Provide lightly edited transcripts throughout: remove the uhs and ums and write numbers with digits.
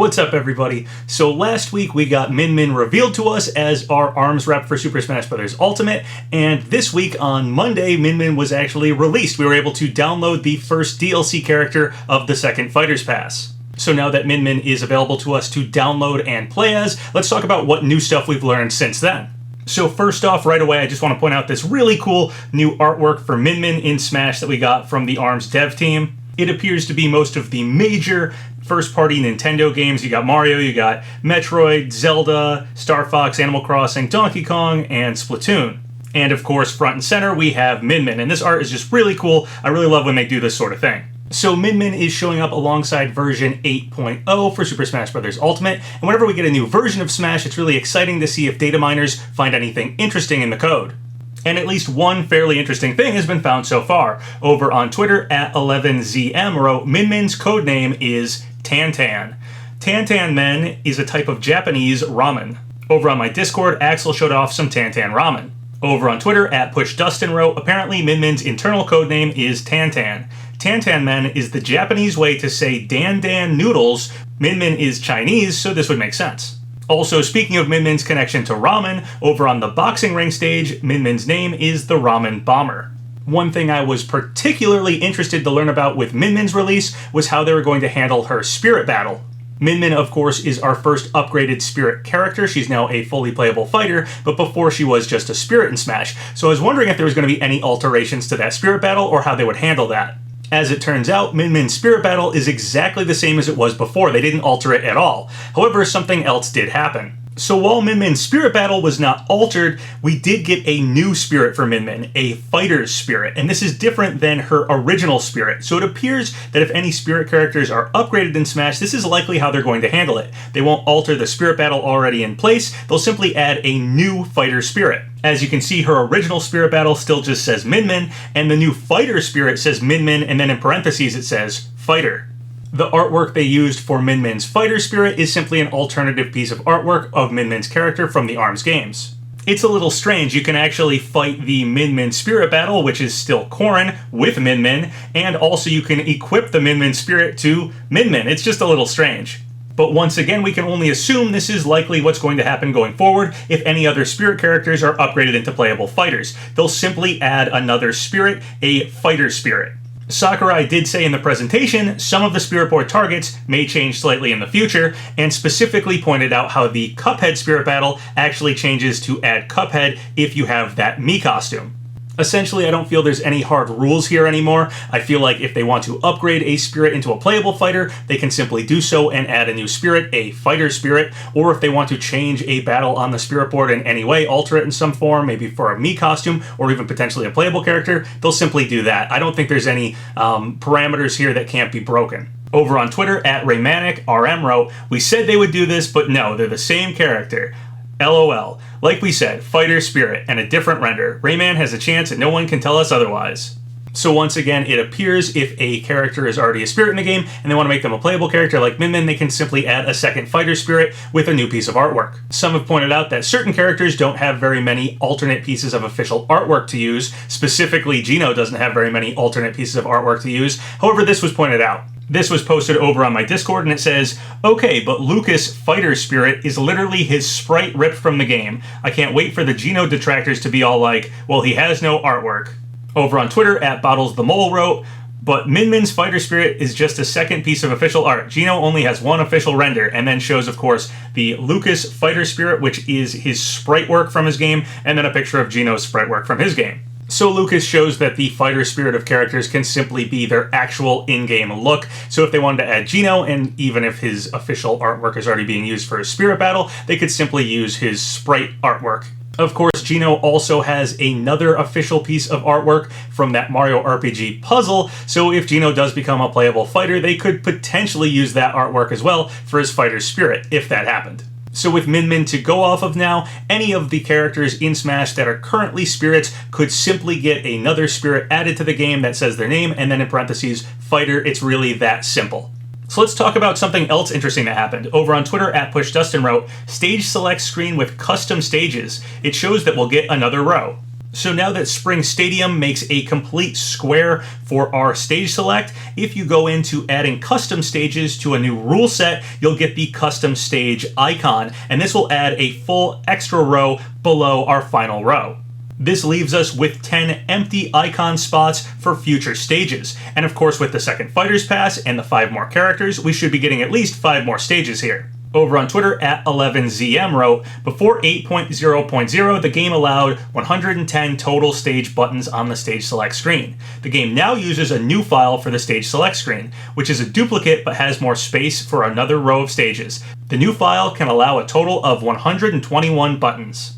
What's up, everybody? So last week we got Min Min revealed to us as our ARMS rep for Super Smash Bros. Ultimate, and this week on Monday, Min Min was actually released. We were able to download the first DLC character of the second Fighter's Pass. So now that Min Min is available to us to download and play as, let's talk about what new stuff we've learned since then. So first off, right away, I just want to point out this really cool new artwork for Min Min in Smash that we got from the ARMS dev team. It appears to be most of the major first-party Nintendo games. You got Mario, you got Metroid, Zelda, Star Fox, Animal Crossing, Donkey Kong, and Splatoon. And of course, front and center, we have Min Min, and this art is just really cool. I really love when they do this sort of thing. So Min Min is showing up alongside version 8.0 for Super Smash Bros. Ultimate, and whenever we get a new version of Smash, it's really exciting to see if data miners find anything interesting in the code. And at least one fairly interesting thing has been found so far. Over on Twitter, at 11ZM wrote, Min Min's codename is Tantan. Tantan Men is a type of Japanese ramen. Over on my Discord, Axel showed off some Tantan ramen. Over on Twitter, at PushDustin wrote, apparently Min Min's internal codename is Tantan. Tantan Men is the Japanese way to say Dan Dan noodles. Min Min is Chinese, so this would make sense. Also, speaking of Min Min's connection to ramen, over on the boxing ring stage, Min Min's name is the Ramen Bomber. One thing I was particularly interested to learn about with Min Min's release was how they were going to handle her Spirit Battle. Min Min, of course, is our first upgraded Spirit character. She's now a fully playable fighter, but before she was just a Spirit in Smash. So I was wondering if there was going to be any alterations to that Spirit Battle or how they would handle that. As it turns out, Min Min's Spirit Battle is exactly the same as it was before. They didn't alter it at all. However, something else did happen. So while Min Min's Spirit Battle was not altered, we did get a new spirit for Min Min, a Fighter's Spirit, and this is different than her original spirit. So it appears that if any spirit characters are upgraded in Smash, this is likely how they're going to handle it. They won't alter the Spirit Battle already in place, they'll simply add a new Fighter Spirit. As you can see, her original Spirit Battle still just says Min Min, and the new Fighter Spirit says Min Min, and then in parentheses it says Fighter. The artwork they used for Min Min's Fighter Spirit is simply an alternative piece of artwork of Min Min's character from the ARMS games. It's a little strange. You can actually fight the Min Min Spirit Battle, which is still Corrin, with Min Min, and also you can equip the Min Min Spirit to Min Min. It's just a little strange. But once again, we can only assume this is likely what's going to happen going forward if any other spirit characters are upgraded into playable fighters. They'll simply add another spirit, a Fighter Spirit. Sakurai did say in the presentation some of the Spirit Board targets may change slightly in the future, and specifically pointed out how the Cuphead Spirit Battle actually changes to add Cuphead if you have that Mii costume. Essentially, I don't feel there's any hard rules here anymore. I feel like if they want to upgrade a spirit into a playable fighter, they can simply do so and add a new spirit, a Fighter Spirit, or if they want to change a battle on the Spirit Board in any way, alter it in some form, maybe for a Mii costume, or even potentially a playable character, they'll simply do that. I don't think there's any parameters here that can't be broken. Over on Twitter, at Raymanic, RM wrote, we said they would do this, but no, they're the same character. LOL. Like we said, Fighter Spirit, and a different render. Rayman has a chance and no one can tell us otherwise. So once again, it appears if a character is already a spirit in the game and they want to make them a playable character like Min Min, they can simply add a second Fighter Spirit with a new piece of artwork. Some have pointed out that certain characters don't have very many alternate pieces of official artwork to use. Specifically, Geno doesn't have very many alternate pieces of artwork to use. However, this was pointed out. This was posted over on my Discord, and it says, okay, but Lucas' Fighter Spirit is literally his sprite ripped from the game. I can't wait for the Geno detractors to be all like, well, he has no artwork. Over on Twitter, at Bottles the Mole wrote, but Min Min's Fighter Spirit is just a second piece of official art. Geno only has one official render, and then shows, of course, the Lucas Fighter Spirit, which is his sprite work from his game, and then a picture of Geno's sprite work from his game. So Lucas shows that the Fighter Spirit of characters can simply be their actual in-game look. So if they wanted to add Geno, and even if his official artwork is already being used for his Spirit Battle, they could simply use his sprite artwork. Of course, Geno also has another official piece of artwork from that Mario RPG puzzle, so if Geno does become a playable fighter, they could potentially use that artwork as well for his Fighter Spirit, if that happened. So with Min Min to go off of now, any of the characters in Smash that are currently spirits could simply get another spirit added to the game that says their name, and then in parentheses, fighter. It's really that simple. So let's talk about something else interesting that happened. Over on Twitter, at PushDustin wrote, stage select screen with custom stages. It shows that we'll get another row. So now that Spring Stadium makes a complete square for our stage select, if you go into adding custom stages to a new rule set, you'll get the custom stage icon, and this will add a full extra row below our final row. This leaves us with 10 empty icon spots for future stages. And of course, with the second Fighter's Pass and the 5 more characters, we should be getting at least 5 more stages here. Over on Twitter, @11ZM wrote, before 8.0.0, the game allowed 110 total stage buttons on the stage select screen. The game now uses a new file for the stage select screen, which is a duplicate but has more space for another row of stages. The new file can allow a total of 121 buttons.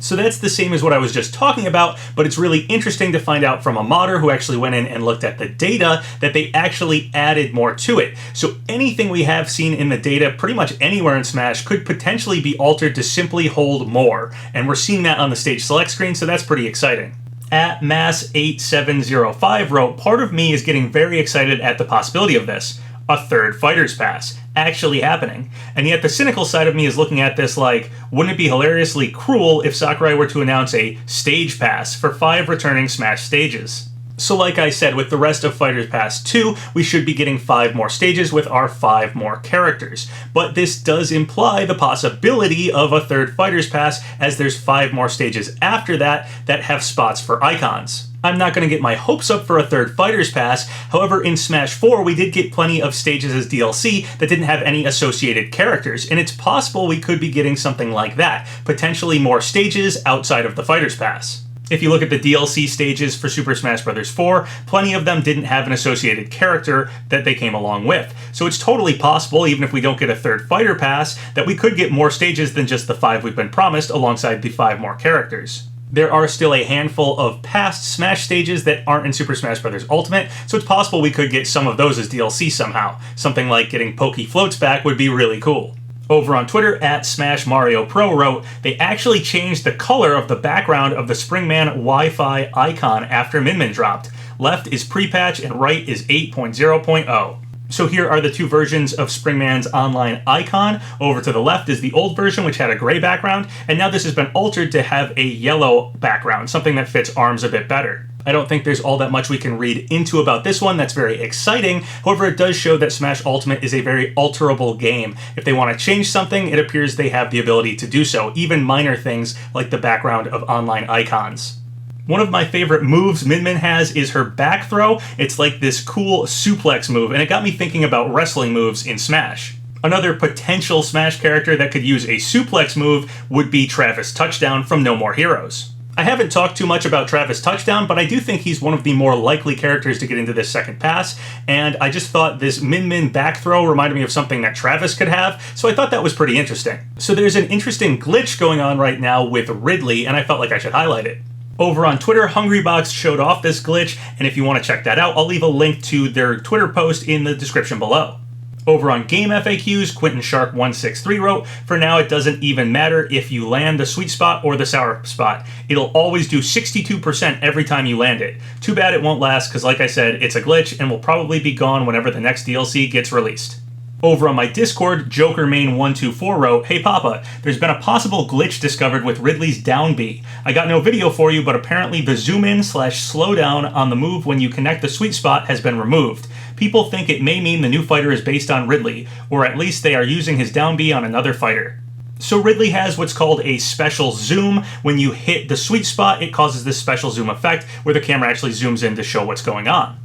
So that's the same as what I was just talking about, but it's really interesting to find out from a modder who actually went in and looked at the data that they actually added more to it. So anything we have seen in the data pretty much anywhere in Smash could potentially be altered to simply hold more, and we're seeing that on the stage select screen, so that's pretty exciting. @Mass8705 wrote, part of me is getting very excited at the possibility of this. A third Fighter's Pass actually happening. And yet the cynical side of me is looking at this like, wouldn't it be hilariously cruel if Sakurai were to announce a stage pass for 5 returning Smash stages? So like I said, with the rest of Fighter's Pass 2, we should be getting 5 more stages with our 5 more characters. But this does imply the possibility of a third Fighter's Pass, as there's 5 more stages after that that have spots for icons. I'm not going to get my hopes up for a third Fighter's Pass, however in Smash 4 we did get plenty of stages as DLC that didn't have any associated characters, and it's possible we could be getting something like that, potentially more stages outside of the Fighter's Pass. If you look at the DLC stages for Super Smash Bros. 4, plenty of them didn't have an associated character that they came along with. So it's totally possible, even if we don't get a third Fighter Pass, that we could get more stages than just the 5 we've been promised alongside the 5 more characters. There are still a handful of past Smash stages that aren't in Super Smash Bros. Ultimate, so it's possible we could get some of those as DLC somehow. Something like getting Pokey Floats back would be really cool. Over on Twitter, @SmashMarioPro wrote, they actually changed the color of the background of the Springman Wi-Fi icon after Min Min dropped. Left is pre-patch and right is 8.0.0. So here are the 2 versions of Springman's online icon. Over to the left is the old version, which had a gray background, and now this has been altered to have a yellow background, something that fits ARMS a bit better. I don't think there's all that much we can read into about this one that's very exciting. However, it does show that Smash Ultimate is a very alterable game. If they want to change something, it appears they have the ability to do so, even minor things like the background of online icons. One of my favorite moves Min Min has is her back throw. It's like this cool suplex move, and it got me thinking about wrestling moves in Smash. Another potential Smash character that could use a suplex move would be Travis Touchdown from No More Heroes. I haven't talked too much about Travis Touchdown, but I do think he's one of the more likely characters to get into this second pass, and I just thought this Min Min back throw reminded me of something that Travis could have, so I thought that was pretty interesting. So there's an interesting glitch going on right now with Ridley, and I felt like I should highlight it. Over on Twitter, Hungrybox showed off this glitch, and if you want to check that out, I'll leave a link to their Twitter post in the description below. Over on Game FAQs, Quentin Shark 163 wrote, for now it doesn't even matter if you land the sweet spot or the sour spot. It'll always do 62% every time you land it. Too bad it won't last, because like I said, it's a glitch and will probably be gone whenever the next DLC gets released. Over on my Discord, JokerMain124 wrote, hey Papa, there's been a possible glitch discovered with Ridley's down B. I got no video for you, but apparently the zoom in / slow down on the move when you connect the sweet spot has been removed. People think it may mean the new fighter is based on Ridley, or at least they are using his down B on another fighter. So Ridley has what's called a special zoom. When you hit the sweet spot, it causes this special zoom effect where the camera actually zooms in to show what's going on.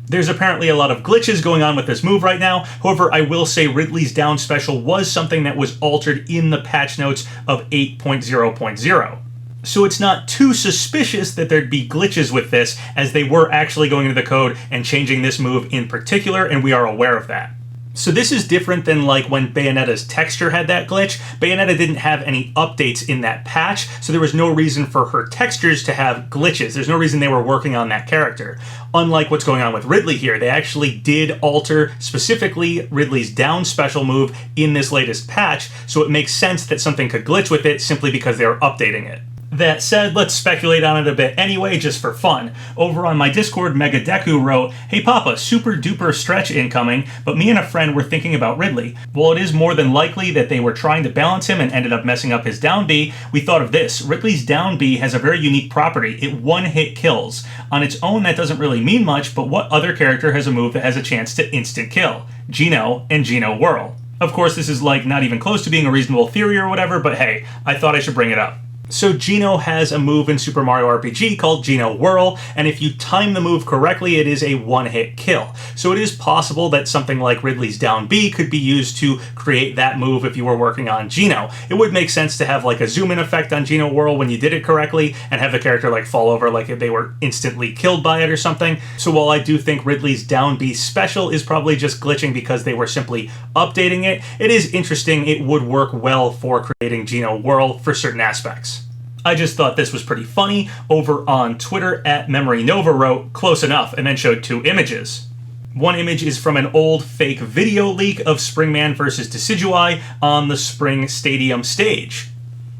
There's apparently a lot of glitches going on with this move right now. However, I will say Ridley's down special was something that was altered in the patch notes of 8.0.0. So it's not too suspicious that there'd be glitches with this, as they were actually going into the code and changing this move in particular, and we are aware of that. So this is different than like when Bayonetta's texture had that glitch. Bayonetta didn't have any updates in that patch, so there was no reason for her textures to have glitches. There's no reason they were working on that character. Unlike what's going on with Ridley here, they actually did alter specifically Ridley's down special move in this latest patch, so it makes sense that something could glitch with it simply because they were updating it. That said, let's speculate on it a bit anyway, just for fun. Over on my Discord, Megadeku wrote, "Hey Papa, super duper stretch incoming, but me and a friend were thinking about Ridley. While it is more than likely that they were trying to balance him and ended up messing up his down B, we thought of this. Ridley's down B has a very unique property. It one-hit kills. On its own, that doesn't really mean much, but what other character has a move that has a chance to instant kill? Geno and Geno Whirl." Of course, this is like not even close to being a reasonable theory or whatever, but hey, I thought I should bring it up. So Geno has a move in Super Mario RPG called Geno Whirl, and if you time the move correctly, it is a one-hit kill. So it is possible that something like Ridley's down B could be used to create that move if you were working on Geno. It would make sense to have like a zoom-in effect on Geno Whirl when you did it correctly, and have the character like fall over like if they were instantly killed by it or something. So while I do think Ridley's down B special is probably just glitching because they were simply updating it, it is interesting. It would work well for creating Geno Whirl for certain aspects. I just thought this was pretty funny. Over on Twitter, @MemoryNova wrote, "Close enough," and then showed 2 images. One image is from an old fake video leak of Springman versus Decidueye on the Spring Stadium stage.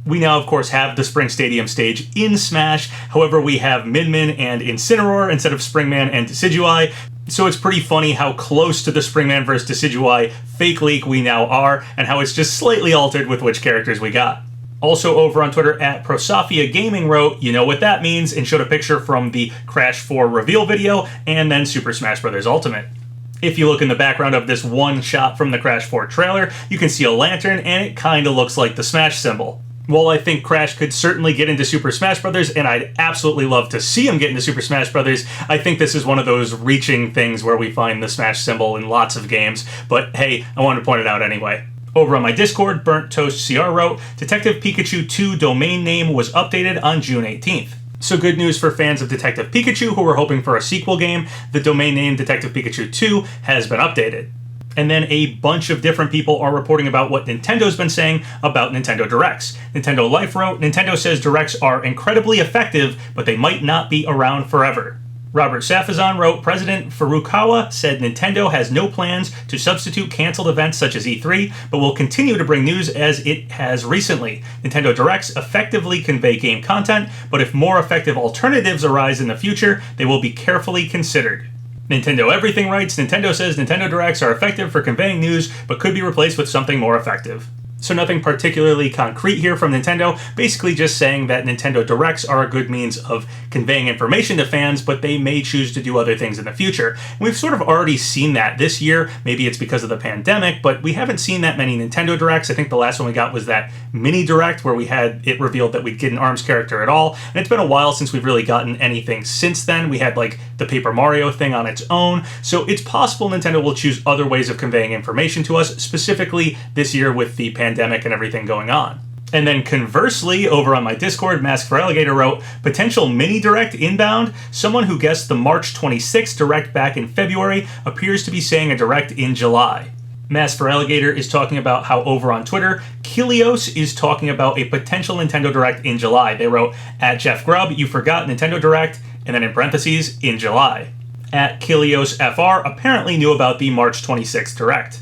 We now, of course, have the Spring Stadium stage in Smash. However, we have Min Min and Incineroar instead of Springman and Decidueye. So it's pretty funny how close to the Springman vs. Decidueye fake leak we now are, and how it's just slightly altered with which characters we got. Also over on Twitter, @Prosofia Gaming wrote, "You know what that means," and showed a picture from the Crash 4 reveal video and then Super Smash Bros. Ultimate. If you look in the background of this one shot from the Crash 4 trailer, you can see a lantern, and it kinda looks like the Smash symbol. While I think Crash could certainly get into Super Smash Bros., and I'd absolutely love to see him get into Super Smash Bros., I think this is one of those reaching things where we find the Smash symbol in lots of games, but hey, I wanted to point it out anyway. Over on my Discord, Burnt Toast CR wrote, "Detective Pikachu 2 domain name was updated on June 18th. So good news for fans of Detective Pikachu who were hoping for a sequel game. The domain name Detective Pikachu 2 has been updated. And then a bunch of different people are reporting about what Nintendo's been saying about Nintendo Directs. Nintendo Life wrote, "Nintendo says Directs are incredibly effective, but they might not be around forever." Robert Safazan wrote, "President Furukawa said Nintendo has no plans to substitute canceled events such as E3, but will continue to bring news as it has recently. Nintendo Directs effectively convey game content, but if more effective alternatives arise in the future, they will be carefully considered." Nintendo Everything writes, "Nintendo says Nintendo Directs are effective for conveying news, but could be replaced with something more effective." So nothing particularly concrete here from Nintendo, basically just saying that Nintendo Directs are a good means of conveying information to fans, but they may choose to do other things in the future. And we've sort of already seen that this year. Maybe it's because of the pandemic, but we haven't seen that many Nintendo Directs. I think the last one we got was that mini Direct where we had it revealed that we'd get an ARMS character at all. And it's been a while since we've really gotten anything since then. We had like the Paper Mario thing on its own. So it's possible Nintendo will choose other ways of conveying information to us, specifically this year with the pandemic and everything going on. And then conversely, over on my Discord, Mask for Alligator wrote, "Potential mini Direct inbound. Someone who guessed the March 26th Direct back in February appears to be saying a Direct in July." Mask for Alligator is talking about how over on Twitter, Kilios is talking about a potential Nintendo Direct in July. They wrote, @JeffGrubb, you forgot Nintendo Direct, and then in parentheses, in July. @KiliosFR apparently knew about the March 26th Direct.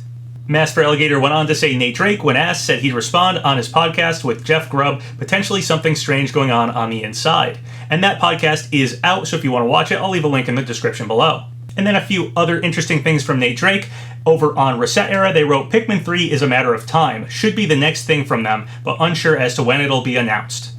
Mask for Alligator went on to say NateDrake, when asked, said he'd respond on his podcast with Jeff Grubb, potentially something strange going on the inside. And that podcast is out, so if you want to watch it, I'll leave a link in the description below. And then a few other interesting things from NateDrake. Over on Reset Era, they wrote, "Pikmin 3 is a matter of time. Should be the next thing from them, but unsure as to when it'll be announced."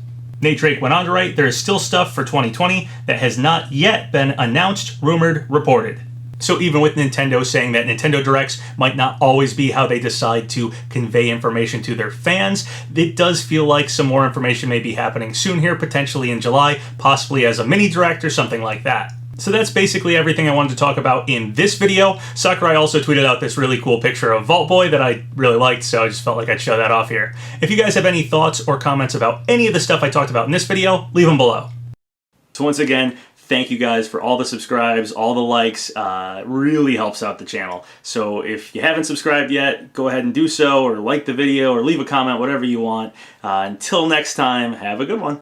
NateDrake went on to write, "There is still stuff for 2020 that has not yet been announced, rumored, reported." So even with Nintendo saying that Nintendo Directs might not always be how they decide to convey information to their fans, it does feel like some more information may be happening soon here, potentially in July, possibly as a mini Direct or something like that. So that's basically everything I wanted to talk about in this video. Sakurai also tweeted out this really cool picture of Vault Boy that I really liked, so I just felt like I'd show that off here. If you guys have any thoughts or comments about any of the stuff I talked about in this video, leave them below. So once again, thank you guys for all the subscribes, all the likes. It really helps out the channel. So if you haven't subscribed yet, go ahead and do so, or like the video, or leave a comment, whatever you want. Until next time, have a good one.